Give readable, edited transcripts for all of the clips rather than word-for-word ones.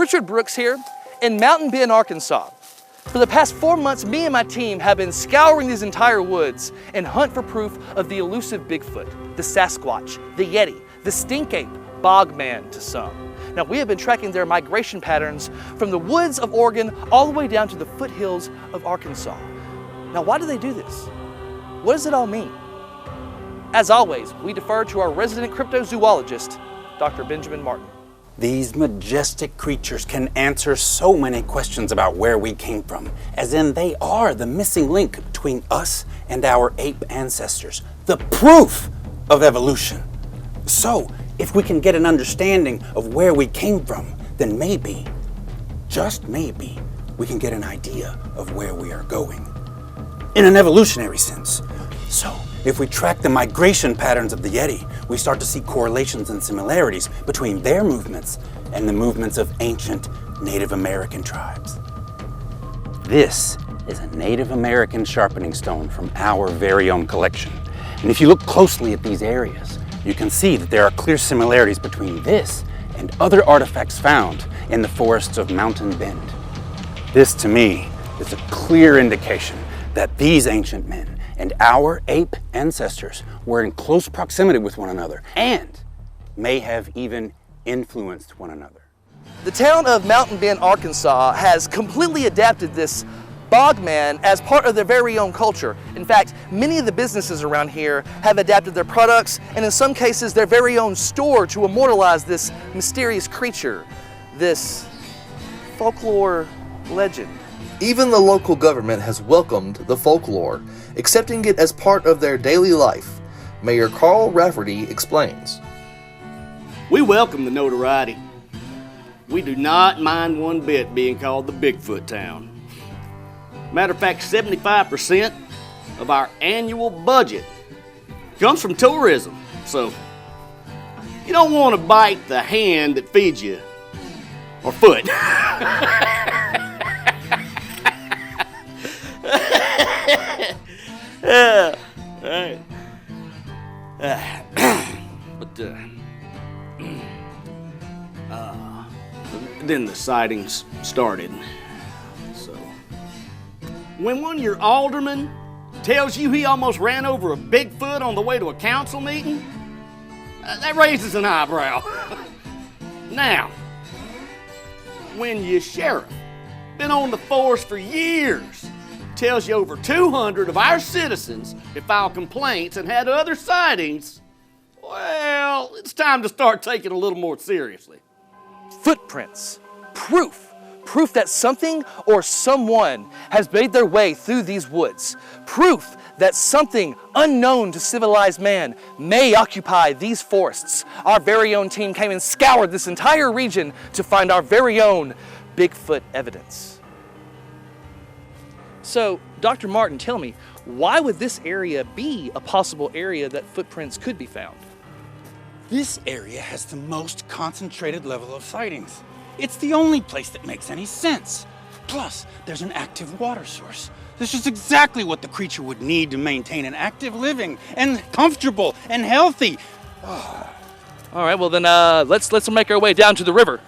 Richard Brooks here in Mountain Bend, Arkansas. For the past 4 months, me and my team have been scouring these entire woods and hunt for proof of the elusive Bigfoot, the Sasquatch, the Yeti, the stink ape, Bogman to some. Now, we have been tracking their migration patterns from the woods of Oregon all the way down to the foothills of Arkansas. Now, why do they do this? What does it all mean? As always, we defer to our resident cryptozoologist, Dr. Benjamin Martin. These majestic creatures can answer so many questions about where we came from, as in they are the missing link between us and our ape ancestors, the proof of evolution. So, if we can get an understanding of where we came from, then maybe, just maybe, we can get an idea of where we are going. In an evolutionary sense. So, if we track the migration patterns of the Yeti, we start to see correlations and similarities between their movements and the movements of ancient Native American tribes. This is a Native American sharpening stone from our very own collection. And if you look closely at these areas, you can see that there are clear similarities between this and other artifacts found in the forests of Mountain Bend. This, to me, is a clear indication that these ancient men and our ape ancestors were in close proximity with one another and may have even influenced one another. The town of Mountain Bend, Arkansas has completely adapted this Bogman as part of their very own culture. In fact, many of the businesses around here have adapted their products and in some cases their very own store to immortalize this mysterious creature, this folklore legend. Even the local government has welcomed the folklore, accepting it as part of their daily life. Mayor Carl Rafferty explains. We welcome the notoriety. We do not mind one bit being called the Bigfoot town. Matter of fact, 75% of our annual budget comes from tourism. So, you don't want to bite the hand that feeds you, or foot. Right. Then the sightings started. So, when one of your aldermen tells you he almost ran over a Bigfoot on the way to a council meeting, that raises an eyebrow. Now, when your sheriff been on the force for years, tells you over 200 of our citizens have filed complaints and had other sightings, well, it's time to start taking it a little more seriously. Footprints, proof that something or someone has made their way through these woods, proof that something unknown to civilized man may occupy these forests. Our very own team came and scoured this entire region to find our very own Bigfoot evidence. So, Dr. Martin, tell me, why would this area be a possible area that footprints could be found? This area has the most concentrated level of sightings. It's the only place that makes any sense. Plus, there's an active water source. This is exactly what the creature would need to maintain an active living and comfortable and healthy. All right, well then let's make our way down to the river.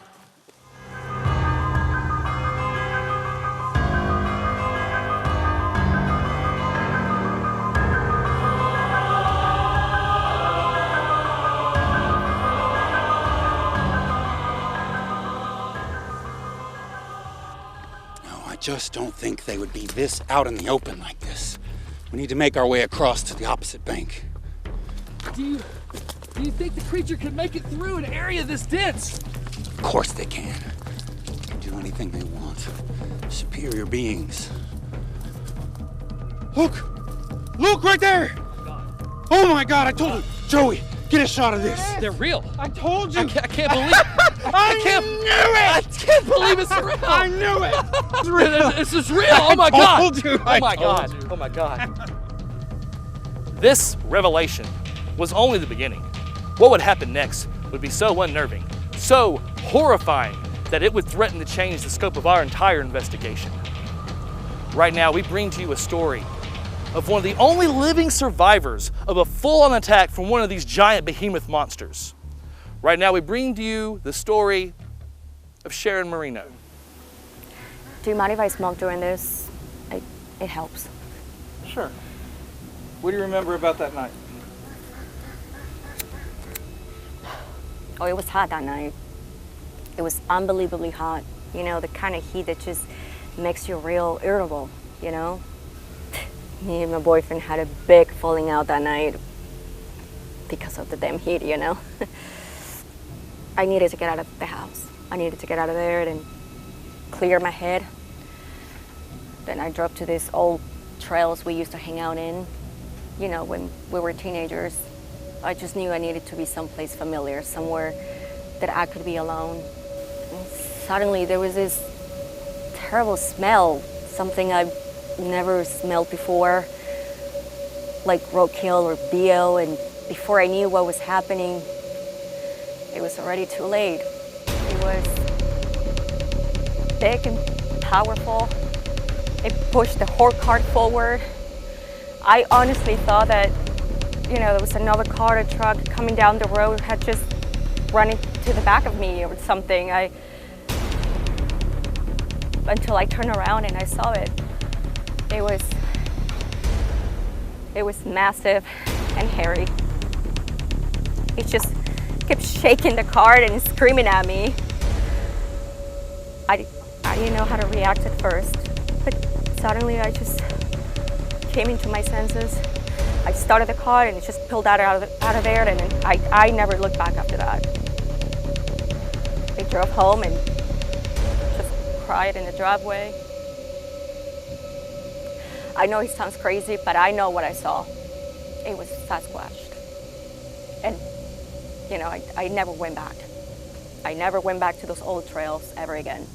I just don't think they would be this out in the open like this. We need to make our way across to the opposite bank. Do you think the creature could make it through an area this dense? Of course they can. They can do anything they want. Superior beings. Look right there! Oh my God, I told you. Joey, get a shot of this. They're real. I told you. I can't believe it. I can't believe it's real. I knew it. This is real. Oh my God. I told you. Oh my God. Oh my God. This revelation was only the beginning. What would happen next would be so unnerving, so horrifying that it would threaten to change the scope of our entire investigation. Right now, we bring to you a story of one of the only living survivors of a full-on attack from one of these giant behemoth monsters. Right now, we bring to you the story of Sharon Marino. Do you mind if I smoke during this? It helps. Sure. What do you remember about that night? Oh, it was hot that night. It was unbelievably hot. You know, the kind of heat that just makes you real irritable, you know? Me and my boyfriend had a big falling out that night because of the damn heat, you know? I needed to get out of the house. I needed to get out of there and clear my head. Then I drove to these old trails we used to hang out in, you know, when we were teenagers. I just knew I needed to be someplace familiar, somewhere that I could be alone. And suddenly there was this terrible smell, something I've never smelled before, like roadkill or BO, and before I knew what was happening, it was already too late. It was big and powerful. It pushed the whole cart forward. I honestly thought that, you know, there was another car or truck coming down the road had just run into the back of me or something. Until I turned around and I saw it. It was massive and hairy. It just kept shaking the cart and screaming at me. I didn't know how to react at first, but suddenly I just came into my senses. I started the car and it just pulled out of there, and I never looked back after that. I drove home and just cried in the driveway. I know it sounds crazy, but I know what I saw. It was Sasquatch. And, you know, I never went back. I never went back to those old trails ever again.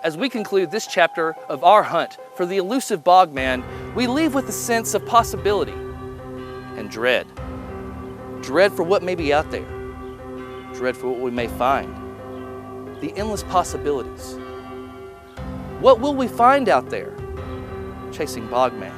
As we conclude this chapter of our hunt for the elusive Bogman, we leave with a sense of possibility and dread. Dread for what may be out there. Dread for what we may find. The endless possibilities. What will we find out there chasing Bogman?